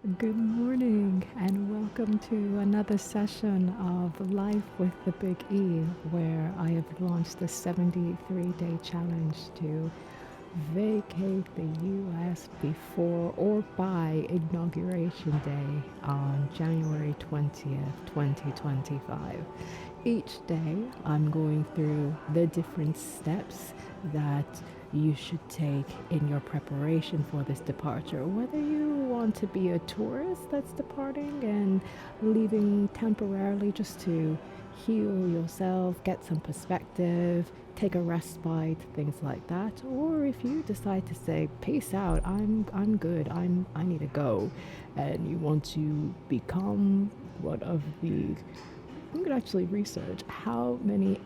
Good morning, and welcome to another session of Life with the Big E, where I have launched the 73-day challenge to vacate the US before or by Inauguration Day on January 20th, 2025. Each day, I'm going through the different steps that you should take in your preparation for this departure. Whether you want to be a tourist that's departing and leaving temporarily just to heal yourself, get some perspective, take a respite, things like that, or if you decide to say peace out, I'm good, I need to go, and you want to become one of the you could actually research how many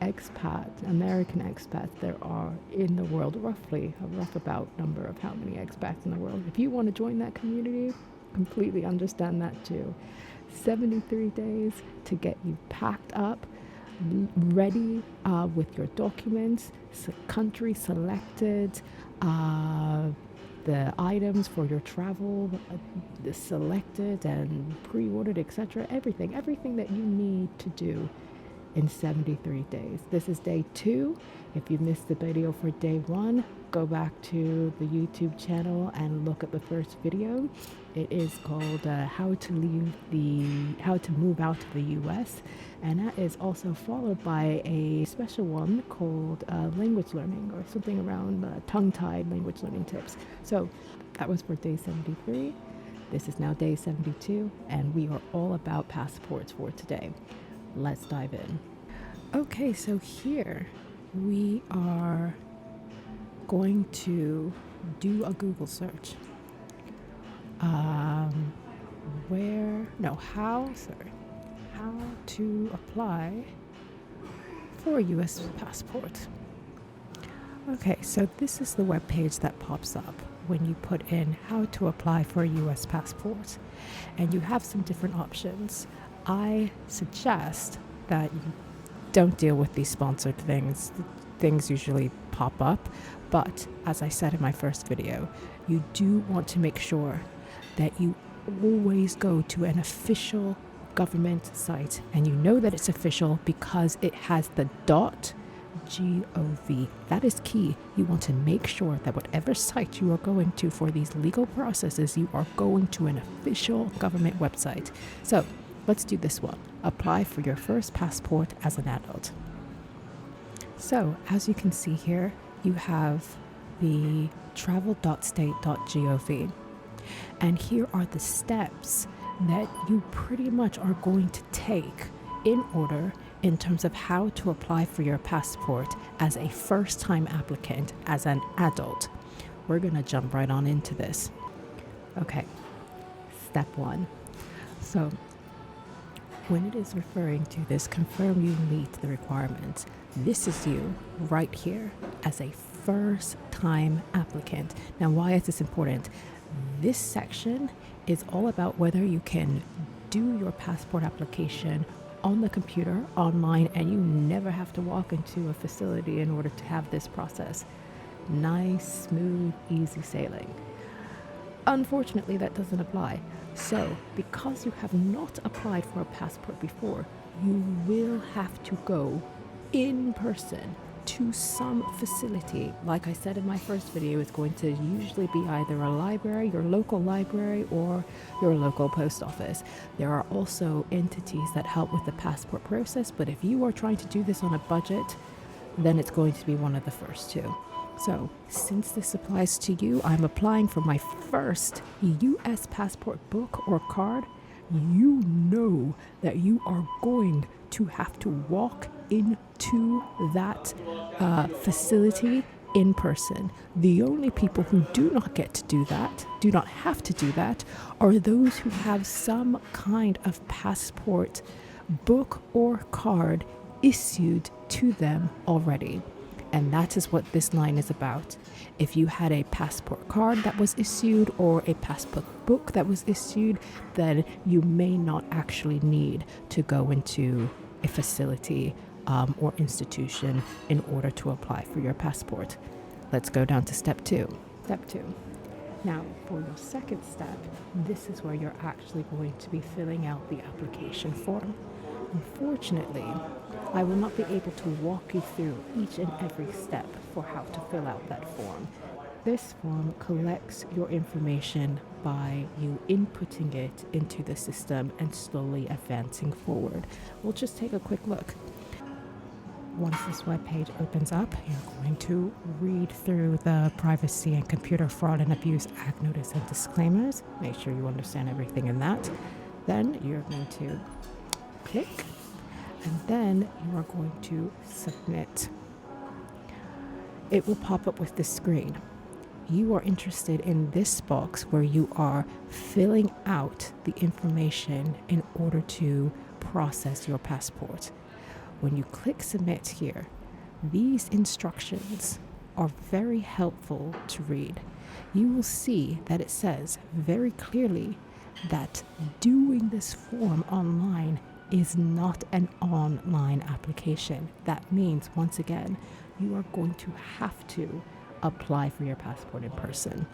American expats there are in the world, roughly, a rough about number of how many expats in the world. If you want to join that community, completely understand that too. 73 days to get you packed up, ready with your documents, country selected, the items for your travel, selected and pre-ordered, etc. Everything that you need to do in 73 days. This is day 2. If you missed the video for day 1, go back to the YouTube channel and look at the first video. It is called how to move out of the US, and that is also followed by a special one called language learning, or something around tongue-tied language learning tips. So that was for day 73. This is now day 72, and we are all about passports for today. Let's dive in. Okay, so here we are going to do a Google search. How to apply for a US passport. Okay, so this is the web page that pops up when you put in how to apply for a US passport, and you have some different options. I suggest that you don't deal with these sponsored things. Things usually pop up, but as I said in my first video, you do want to make sure that you always go to an official government site, and you know that it's official because it has the .gov. That is key. You want to make sure that whatever site you are going to for these legal processes, you are going to an official government website. So let's do this one. Apply for your first passport as an adult. So as you can see here, you have the travel.state.gov. And here are the steps that you pretty much are going to take in order in terms of how to apply for your passport as a first-time applicant, as an adult. We're going to jump right on into this. Okay, step 1. So when it is referring to this, confirm you meet the requirements, this is you right here as a first-time applicant. Now, why is this important? This section is all about whether you can do your passport application on the computer, online, and you never have to walk into a facility in order to have this process. Nice, smooth, easy sailing. Unfortunately, that doesn't apply. So, because you have not applied for a passport before, you will have to go in person to some facility. Like I said in my first video, it's going to usually be either a library, your local library, or your local post office. There are also entities that help with the passport process, but if you are trying to do this on a budget, then it's going to be one of the first two. So, since this applies to you, I'm applying for my first US passport book or card. You know that you are going to have to walk into that facility in person. The only people who do not get to do that, do not have to do that, are those who have some kind of passport book or card issued to them already. And that is what this line is about. If you had a passport card that was issued or a passport book that was issued, then you may not actually need to go into a facility or institution in order to apply for your passport. Let's go down to step 2. Step 2. Now, for your second step, this is where you're actually going to be filling out the application form. Unfortunately, I will not be able to walk you through each and every step for how to fill out that form. This form collects your information by you inputting it into the system and slowly advancing forward. We'll just take a quick look. Once this web page opens up, you're going to read through the Privacy and Computer Fraud and Abuse Act notice and disclaimers. Make sure you understand everything in that. Then you're going to click, and then you are going to submit. It will pop up with this screen. You are interested in this box where you are filling out the information in order to process your passport. When you click submit here, these instructions are very helpful to read. You will see that it says very clearly that doing this form online is not an online application. That means, once again, you are going to have to apply for your passport in person.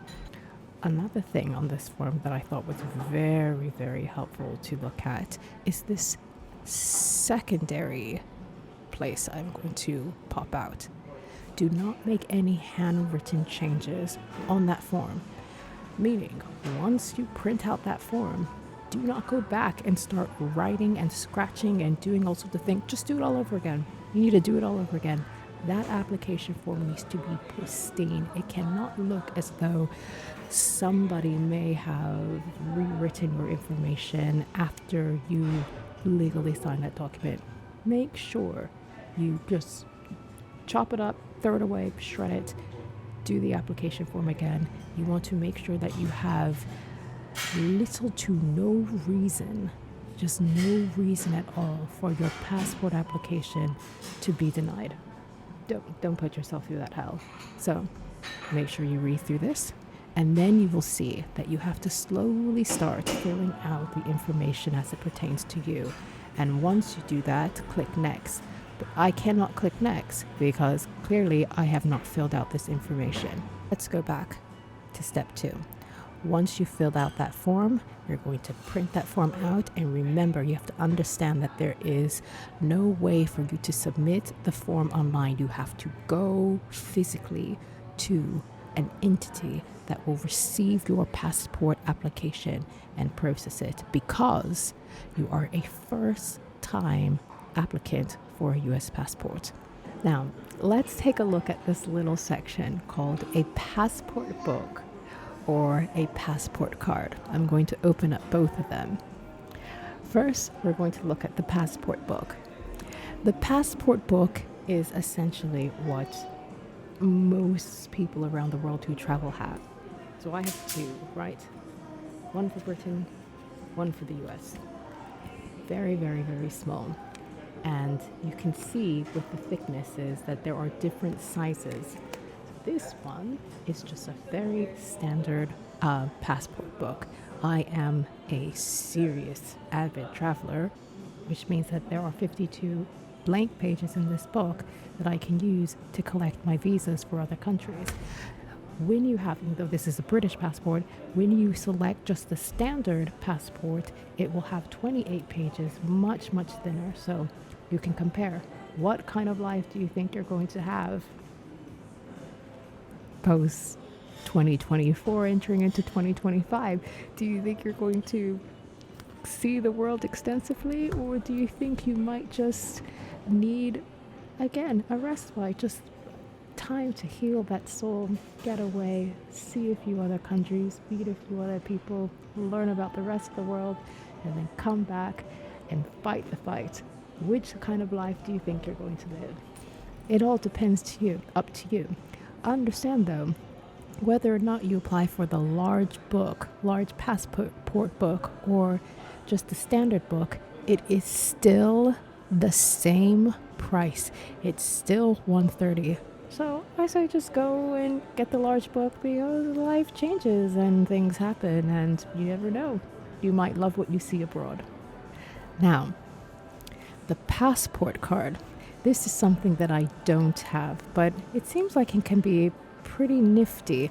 Another thing on this form that I thought was very, very helpful to look at is this secondary place I'm going to pop out. Do not make any handwritten changes on that form. Meaning, once you print out that form, do not go back and start writing and scratching and doing all sorts of things. Just do it all over again. You need to do it all over again. That application form needs to be pristine. It cannot look as though somebody may have rewritten your information after you legally sign that document. Make sure you just chop it up, throw it away, shred it, do the application form again. You want to make sure that you have little to no reason, just no reason at all for your passport application to be denied. Don't put yourself through that hell. So make sure you read through this, and then you will see that you have to slowly start filling out the information as it pertains to you. And once you do that, click next. But I cannot click next because clearly I have not filled out this information. Let's go back to step 2. Once you've filled out that form, you're going to print that form out, and remember, you have to understand that there is no way for you to submit the form online. You have to go physically to an entity that will receive your passport application and process it, because you are a first-time applicant for a US passport. Now, let's take a look at this little section called a passport book or a passport card. I'm going to open up both of them. First, we're going to look at the passport book. The passport book is essentially what most people around the world who travel have. So I have 2, right? One for Britain, one for the US. Very, very, very small. And you can see with the thicknesses that there are different sizes. This one is just a very standard passport book. I am a serious avid traveler, which means that there are 52 blank pages in this book that I can use to collect my visas for other countries. When you have, though this is a British passport, when you select just the standard passport, it will have 28 pages, much, much thinner. So you can compare. What kind of life do you think you're going to have post 2024 entering into 2025? Do you think you're going to see the world extensively, or do you think you might just need, again, a respite, just time to heal that soul, get away, see a few other countries, meet a few other people, learn about the rest of the world, and then come back and fight the fight? Which kind of life do you think you're going to live? It all depends to you, up to you. Understand though, whether or not you apply for the large passport book, or just the standard book, it is still the same price. It's still $130. So I say just go and get the large book, because life changes and things happen, and you never know. You might love what you see abroad. Now, the passport card. This is something that I don't have, but it seems like it can be pretty nifty.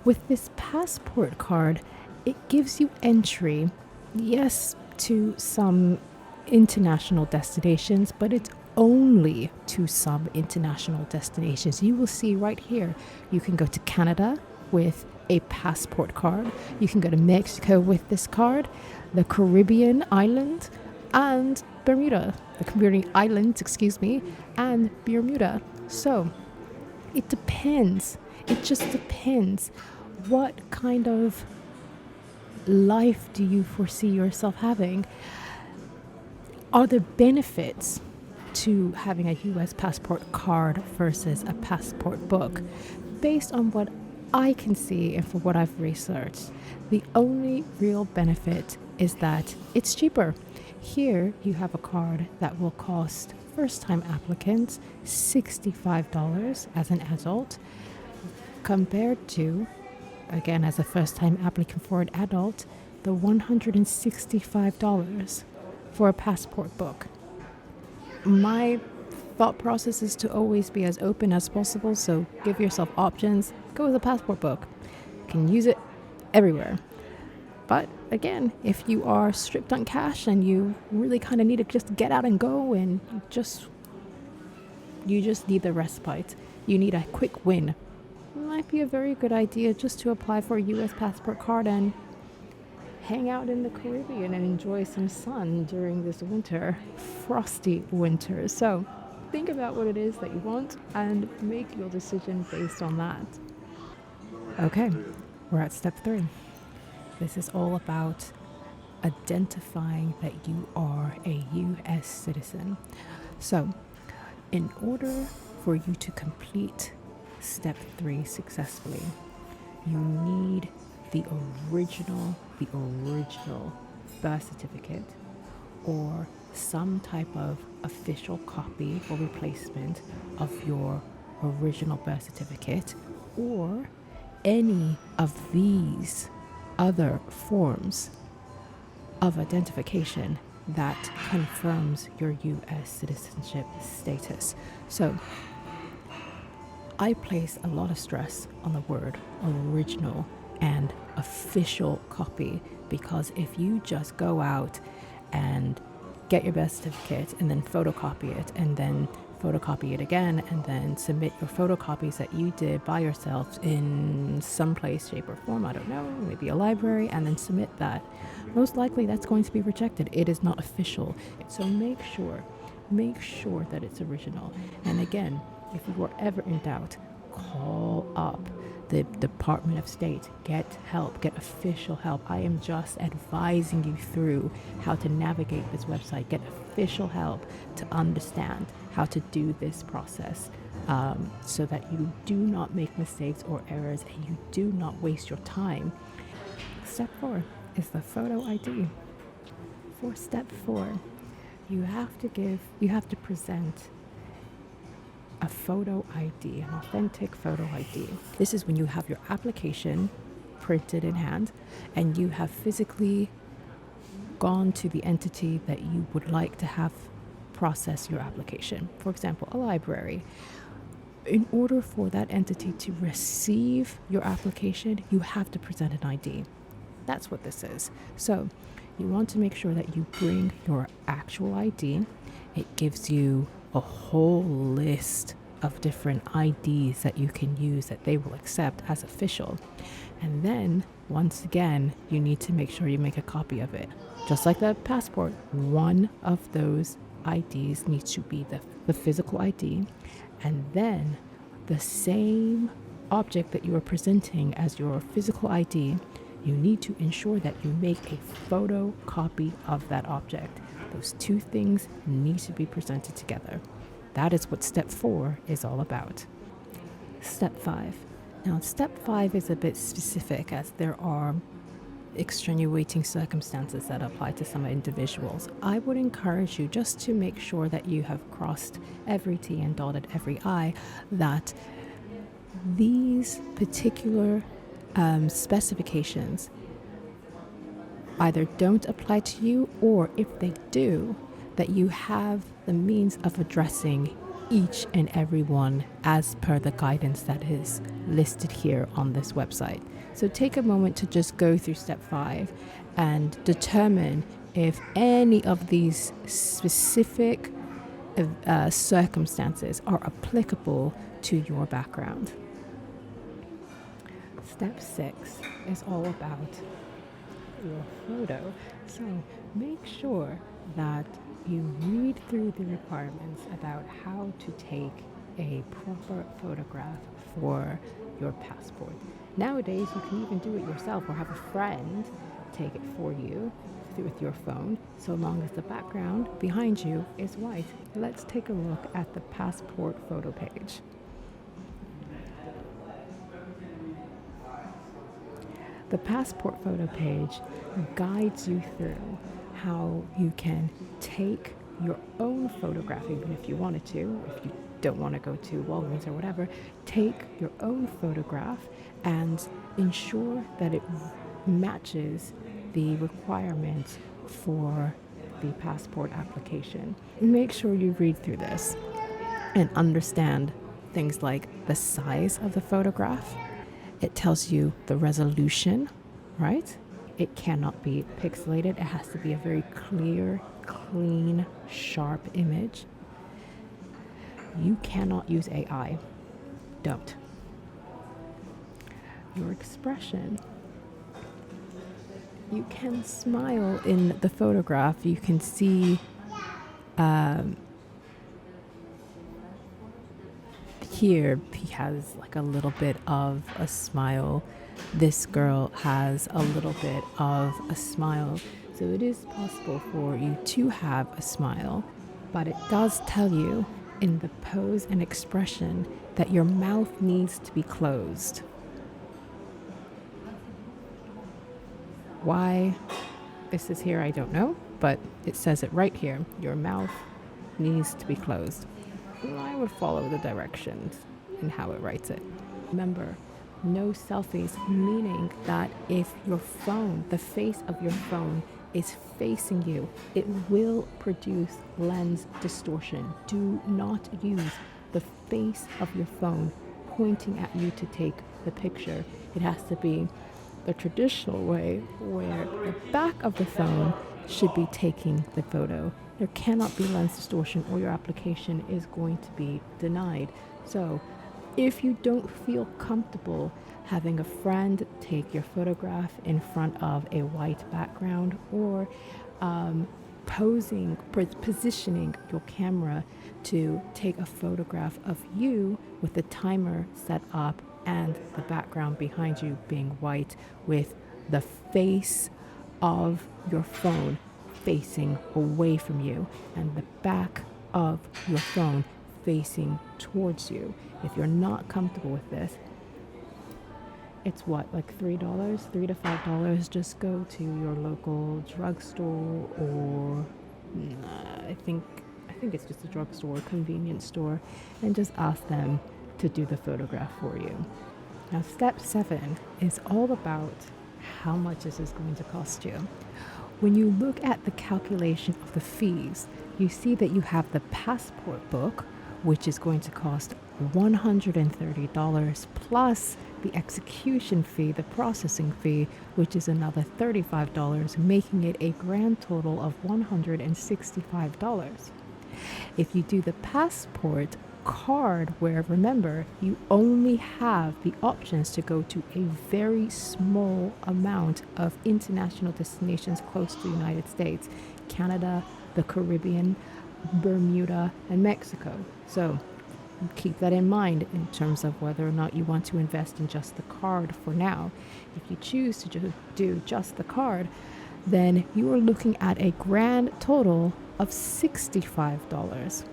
With this passport card, it gives you entry, yes, to some international destinations, but it's only to some international destinations. You will see right here, you can go to Canada with a passport card. You can go to Mexico with this card, the Caribbean island, and Bermuda. The Caribbean islands, and Bermuda. So it depends. It just depends. What kind of life do you foresee yourself having? Are there benefits to having a US passport card versus a passport book? Based on what I can see and for what I've researched, the only real benefit is that it's cheaper. Here you have a card that will cost first-time applicants $65 as an adult, compared to, again, as a first-time applicant for an adult, the $165 for a passport book. My thought process is to always be as open as possible, so give yourself options. Go with a passport book. You can use it everywhere. But again, if you are stripped on cash and you really kind of need to just get out and go, and you just need the respite, you need a quick win, it might be a very good idea just to apply for a US passport card and hang out in the Caribbean and enjoy some sun during this winter, frosty winter. So think about what it is that you want and make your decision based on that. Okay, we're at step 3. This is all about identifying that you are a US citizen. So, in order for you to complete step 3 successfully, you need the original birth certificate or some type of official copy or replacement of your original birth certificate, or any of these other forms of identification that confirms your US citizenship status. So I place a lot of stress on the word original and official copy, because if you just go out and get your birth certificate and then photocopy it and then photocopy it again and then submit your photocopies that you did by yourself in some place, shape or form, I don't know, maybe a library, and then submit that, most likely that's going to be rejected. It is not official. So make sure that it's original. And again, if you are ever in doubt, call up the Department of State, get help, get official help. I am just advising you through how to navigate this website. Get official help to understand how to do this process, so that you do not make mistakes or errors and you do not waste your time. Step 4 is the photo ID. For step 4, you have to present a photo ID, an authentic photo ID. This is when you have your application printed in hand and you have physically gone to the entity that you would like to have process your application. For example, a library. In order for that entity to receive your application, you have to present an ID. That's what this is. So you want to make sure that you bring your actual ID. It gives you a whole list of different IDs that you can use that they will accept as official. And then, once again, you need to make sure you make a copy of it. Just like the passport, one of those IDs needs to be the physical ID, and then the same object that you are presenting as your physical ID, you need to ensure that you make a photocopy of that object. Those two things need to be presented together. That is what step 4 is all about. Step 5. Now, step 5 is a bit specific, as there are extenuating circumstances that apply to some individuals. I would encourage you just to make sure that you have crossed every T and dotted every I, that these particular specifications either don't apply to you, or if they do, that you have the means of addressing each and every one as per the guidance that is listed here on this website. So take a moment to just go through step 5 and determine if any of these specific circumstances are applicable to your background. Step 6 is all about your photo. So make sure that you read through the requirements about how to take a proper photograph for your passport. Nowadays, you can even do it yourself or have a friend take it for you with your phone, so long as the background behind you is white. Let's take a look at the passport photo page. The passport photo page guides you through how you can take your own photograph, even if you wanted to, if you don't want to go to Walgreens or whatever, take your own photograph and ensure that it matches the requirements for the passport application. Make sure you read through this and understand things like the size of the photograph. It tells you the resolution, right? It cannot be pixelated. It has to be a very clear, clean, sharp image. You cannot use AI. Don't. Your expression. You can smile in the photograph. You can see here he has like a little bit of a smile. This girl has a little bit of a smile. So it is possible for you to have a smile, but it does tell you in the pose and expression that your mouth needs to be closed. Why this is here, I don't know, but it says it right here. Your mouth needs to be closed. I would follow the directions in how it writes it. Remember, no selfies, meaning that if your phone, the face of your phone is facing you, it will produce lens distortion. Do not use the face of your phone pointing at you to take the picture. It has to be the traditional way where the back of the phone should be taking the photo. There cannot be lens distortion or your application is going to be denied. So if you don't feel comfortable having a friend take your photograph in front of a white background or positioning your camera to take a photograph of you with the timer set up and the background behind you being white with the face of your phone facing away from you and the back of your phone facing towards you. If you're not comfortable with this, it's what, like $3, $3 to $5. Just go to your local drugstore or I think it's just a drugstore or convenience store and just ask them to do the photograph for you. Now, step 7 is all about how much this is going to cost you. When you look at the calculation of the fees, you see that you have the passport book, which is going to cost $130 plus the execution fee, the processing fee, which is another $35, making it a grand total of $165. If you do the passport card, where remember, you only have the options to go to a very small amount of international destinations close to the United States, Canada, the Caribbean, Bermuda, and Mexico. So keep that in mind in terms of whether or not you want to invest in just the card for now. If you choose to do just the card, then you are looking at a grand total of $65.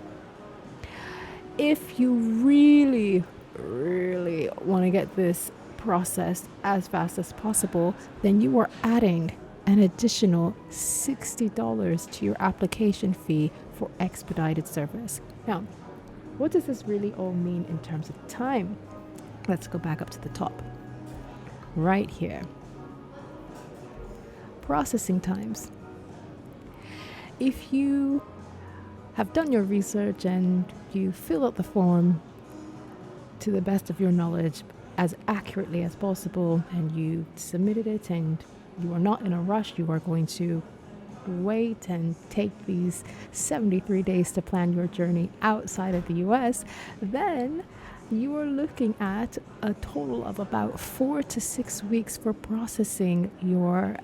If you really, really want to get this processed as fast as possible, then you are adding an additional $60 to your application fee for expedited service. Now, what does this really all mean in terms of time? Let's go back up to the top. Right here. Processing times. If you have done your research and you fill out the form to the best of your knowledge as accurately as possible, and you submitted it, and you are not in a rush, you are going to wait and take these 73 days to plan your journey outside of the US, then you are looking at a total of about 4 to 6 weeks for processing your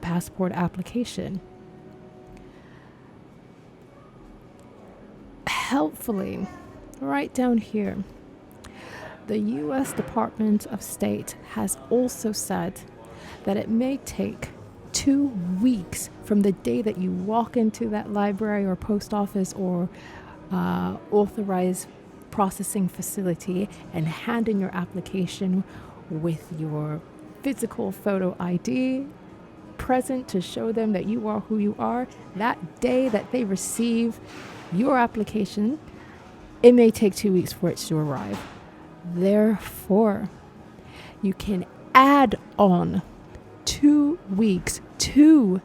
passport application. Helpfully, right down here, the US Department of State has also said that it may take 2 weeks from the day that you walk into that library or post office or authorized processing facility and hand in your application with your physical photo ID present to show them that you are who you are. That day that they receive your application, it may take 2 weeks for it to arrive. Therefore, you can add on 2 weeks to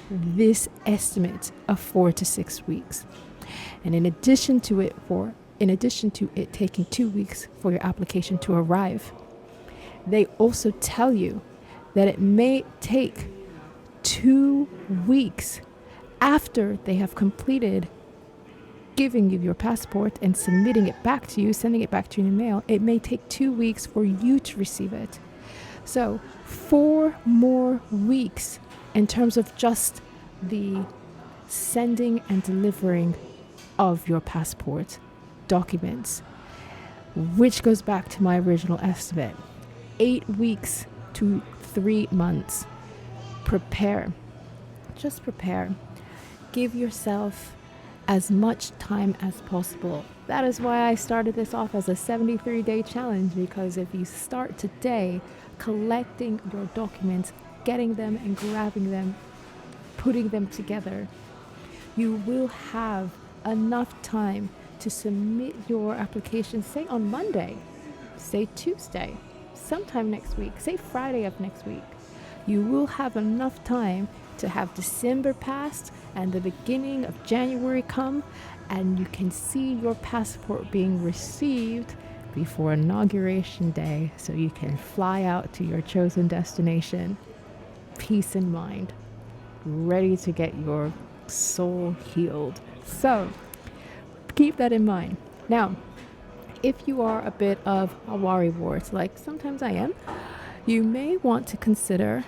this estimate of 4 to 6 weeks. And in addition to it taking 2 weeks for your application to arrive, they also tell you that it may take 2 weeks after they have completed giving you your passport and submitting it back to you, sending it back to you in the mail. It may take 2 weeks for you to receive it. So 4 more weeks in terms of just the sending and delivering of your passport documents, which goes back to my original estimate. 8 weeks to 3 months. Prepare. Just prepare. Give yourself as much time as possible. That is why I started this off as a 73-day challenge, because if you start today collecting your documents, getting them and grabbing them, putting them together, you will have enough time to submit your application, say on Monday, say Tuesday, sometime next week, say Friday of next week. You will have enough time to have December passed and the beginning of January come, and you can see your passport being received before Inauguration Day, so you can fly out to your chosen destination, peace in mind, ready to get your soul healed. So keep that in mind. Now, if you are a bit of a worrywart, like sometimes I am, you may want to consider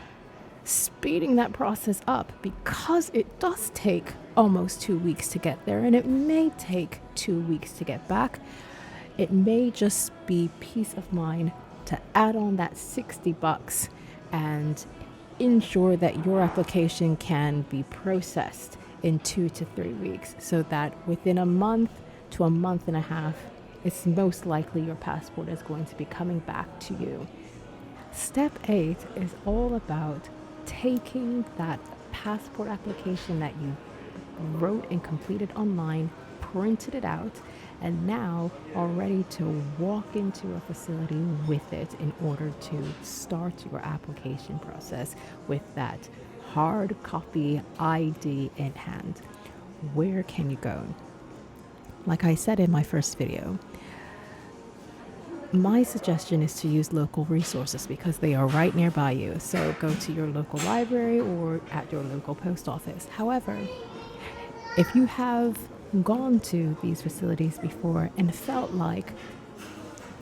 speeding that process up, because it does take almost 2 weeks to get there, and it may take 2 weeks to get back. It may just be peace of mind to add on that $60 and ensure that your application can be processed in 2 to 3 weeks, so that within a month to a month and a half, it's most likely your passport is going to be coming back to you. Step 8 is all about taking that passport application that you wrote and completed online, printed it out, and now are ready to walk into a facility with it in order to start your application process with that hard copy ID in hand. Where can you go? Like I said in my first video, my suggestion is to use local resources because they are right nearby you. So go to your local library or at your local post office. However, if you have gone to these facilities before and felt like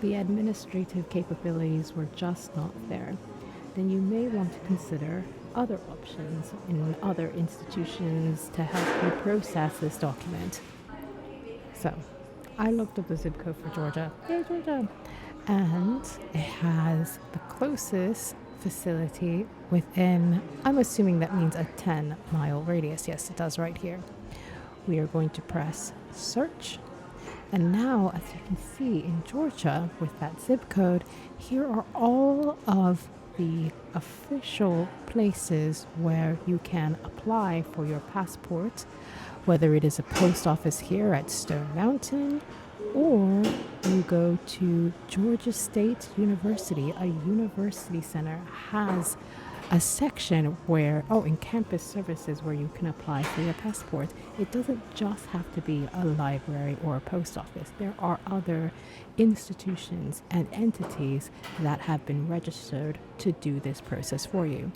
the administrative capabilities were just not there, then you may want to consider other options in other institutions to help you process this document. So I looked up the zip code for Georgia. Yay, Georgia! And it has the closest facility within, I'm assuming that means a 10-mile radius. Yes, it does right here. We are going to press search. And now, as you can see in Georgia with that zip code, here are all of the official places where you can apply for your passport, whether it is a post office here at Stone Mountain, or you go to Georgia State University. A university center has a section where, in campus services, where you can apply for your passport. It doesn't just have to be a library or a post office. There are other institutions and entities that have been registered to do this process for you.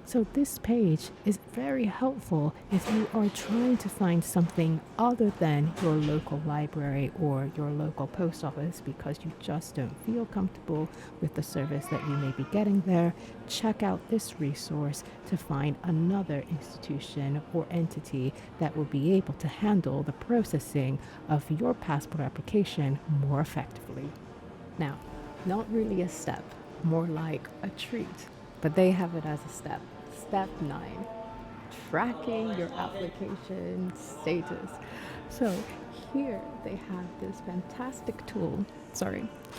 So this page is very helpful if you are trying to find something other than your local library or your local post office because you just don't feel comfortable with the service that you may be getting there. Check out this resource to find another institution or entity that will be able to handle the processing of your passport application more effectively. Now, not really a step, more like a treat, but they have it as a step. Step 9, tracking your application status. So here they have this fantastic tool.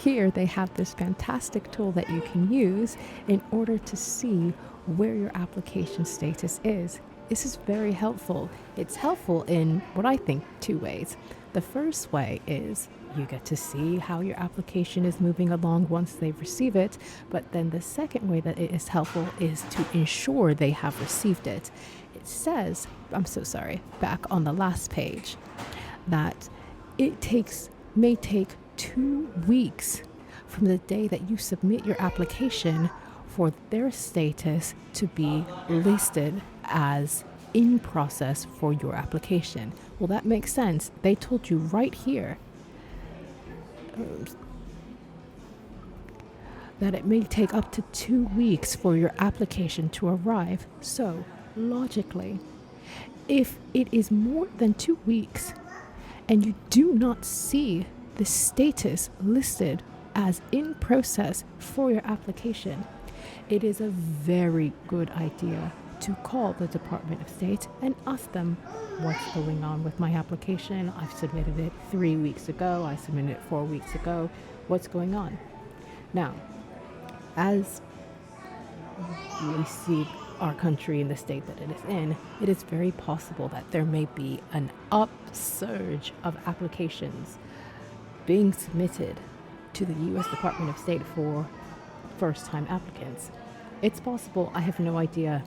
Here they have this fantastic tool that you can use in order to see where your application status is. This is very helpful. It's helpful in what I think 2 ways. The first way is you get to see how your application is moving along once they receive it. But then the second way that it is helpful is to ensure they have received it. It says, back on the last page, that may take 2 weeks from the day that you submit your application for their status to be listed as in process for your application. Well, that makes sense. They told you right here that it may take up to 2 weeks for your application to arrive. So, logically, if it is more than 2 weeks and you do not see the status listed as in process for your application, it is a very good idea to call the Department of State and ask them what's going on with my application. I've submitted it 3 weeks ago. I submitted it 4 weeks ago. What's going on? Now, as we see our country in the state that it is in, it is very possible that there may be an upsurge of applications being submitted to the US Department of State for first-time applicants. It's possible. I have no idea.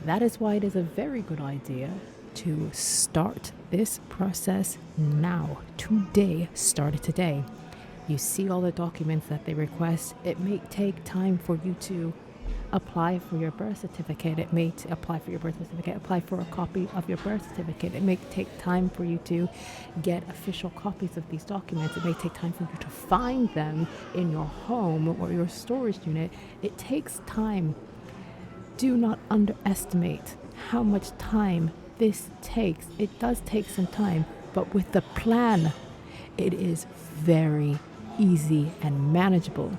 That is why it is a very good idea to start this process now. Today. Start it today. You see all the documents that they request. It may take time for you to apply for your birth certificate. Apply for a copy of your birth certificate. It may take time for you to get official copies of these documents. It may take time for you to find them in your home or your storage unit. It takes time. Do not underestimate how much time this takes. It does take some time, but with the plan, it is very easy and manageable.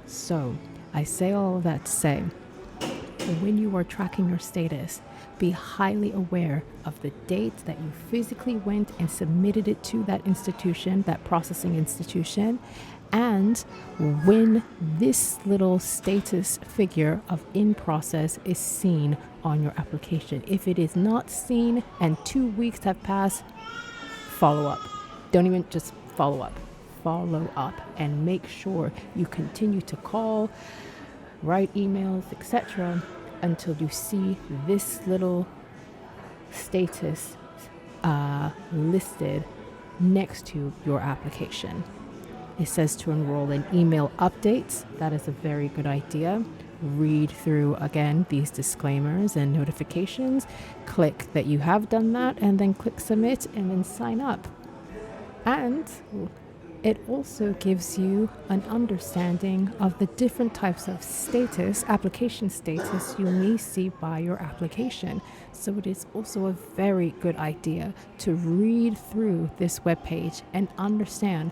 So, I say all of that to say, when you are tracking your status, be highly aware of the date that you physically went and submitted it to that institution, that processing institution, and when this little status figure of in process is seen on your application. If it is not seen and 2 weeks have passed, follow up. Don't even just follow up. Follow up and make sure you continue to call, write emails, etc. until you see this little status listed next to your application. It says to enroll in email updates. That is a very good idea. Read through, again, these disclaimers and notifications. Click that you have done that, and then click submit, and then sign up. And it also gives you an understanding of the different types of application status you may see by your application. So it is also a very good idea to read through this webpage and understand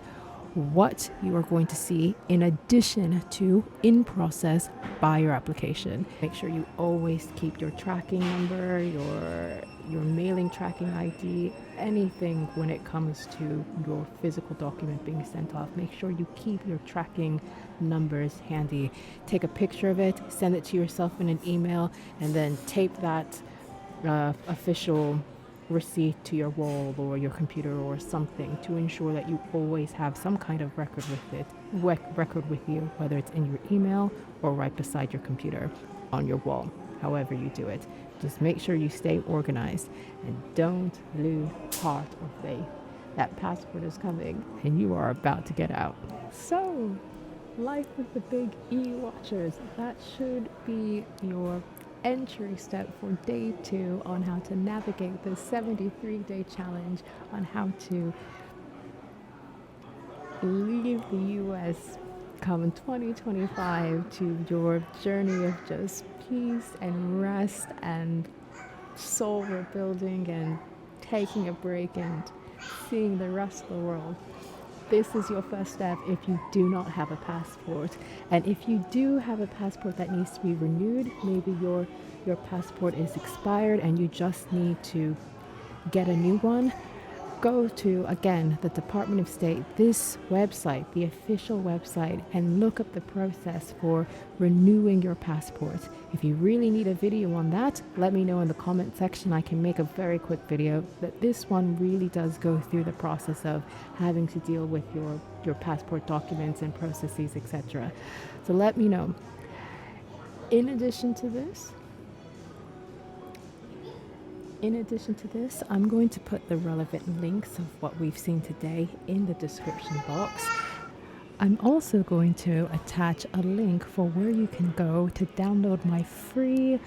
what you are going to see in addition to in process by your application. Make sure you always keep your tracking number, your mailing tracking ID, anything when it comes to your physical document being sent off. Make sure you keep your tracking numbers handy. Take a picture of it, send it to yourself in an email, and then tape that official receipt to your wall or your computer or something to ensure that you always have some kind of record with you, whether it's in your email or right beside your computer. on your wall, however you do it. Just make sure you stay organized and don't lose heart or faith. That passport is coming and you are about to get out. So, life with the big E watchers, that should be your entry step for day 2 on how to navigate the 73-day challenge, on how to leave the US come 2025 to your journey of just peace and rest and soul rebuilding and taking a break and seeing the rest of the world. This is your first step if you do not have a passport. And if you do have a passport that needs to be renewed, maybe your passport is expired and you just need to get a new one, go to, again, the Department of State, this website, the official website, and look up the process for renewing your passport. If you really need a video on that, let me know in the comment section. I can make a very quick video, but this one really does go through the process of having to deal with your passport documents and processes, etc. So let me know. In addition to this, I'm going to put the relevant links of what we've seen today in the description box. I'm also going to attach a link for where you can go to download my free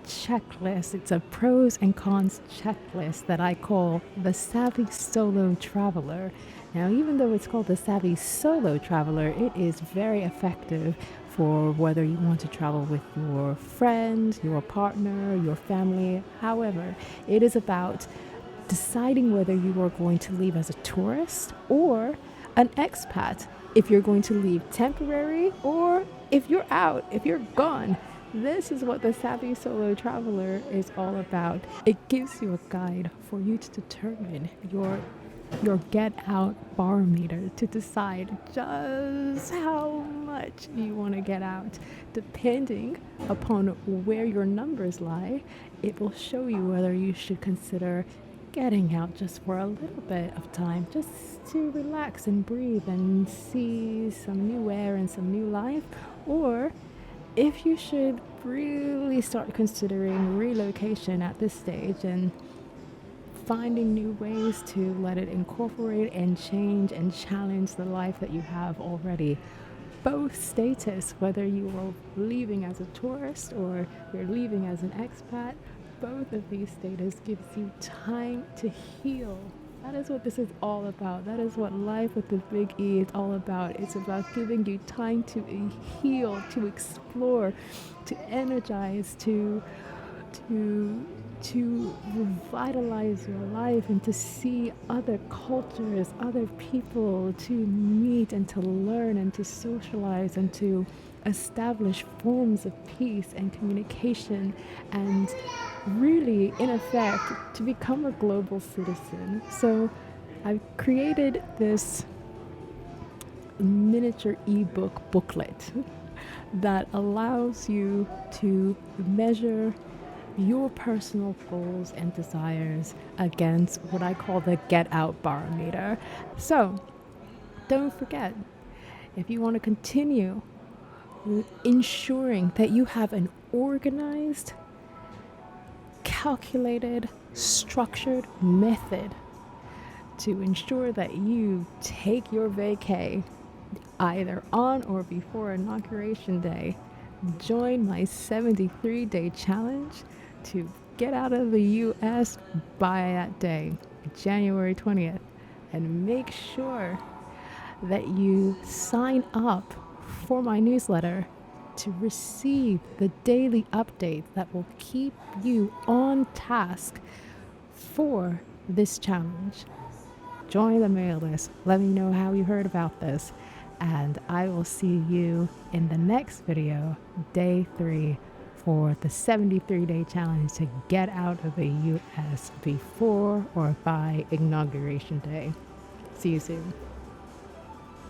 checklist. It's a pros and cons checklist that I call the Savvy Solo Traveler. Now, even though it's called the Savvy Solo Traveler, it is very effective for whether you want to travel with your friend, your partner, your family. However, it is about deciding whether you are going to leave as a tourist or an expat, if you're going to leave temporary or if you're out, if you're gone. This is what the Savvy Solo Traveler is all about. It gives you a guide for you to determine your get out barometer, to decide just how much you want to get out. Depending upon where your numbers lie, it will show you whether you should consider getting out just for a little bit of time, just to relax and breathe and see some new air and some new life, or if you should really start considering relocation at this stage and finding new ways to let it incorporate and change and challenge the life that you have already. Both status, whether you are leaving as a tourist or you're leaving as an expat, both of these status gives you time to heal. That is what this is all about. That is what life with the big E is all about. It's about giving you time to heal, to explore, to energize, to revitalize your life and to see other cultures, other people, to meet and to learn and to socialize and to establish forms of peace and communication, and really, in effect, to become a global citizen. So I've created this miniature ebook booklet that allows you to measure your personal goals and desires against what I call the get out barometer. So don't forget, if you want to continue ensuring that you have an organized, calculated, structured method to ensure that you take your vacay either on or before Inauguration Day, join my 73-day challenge to get out of the US by that day, January 20th, and make sure that you sign up for my newsletter to receive the daily updates that will keep you on task for this challenge. Join the mail list. Let me know how you heard about this, and I will see you in the next video, day 3, for the 73-day challenge to get out of the US before or by Inauguration Day. See you soon.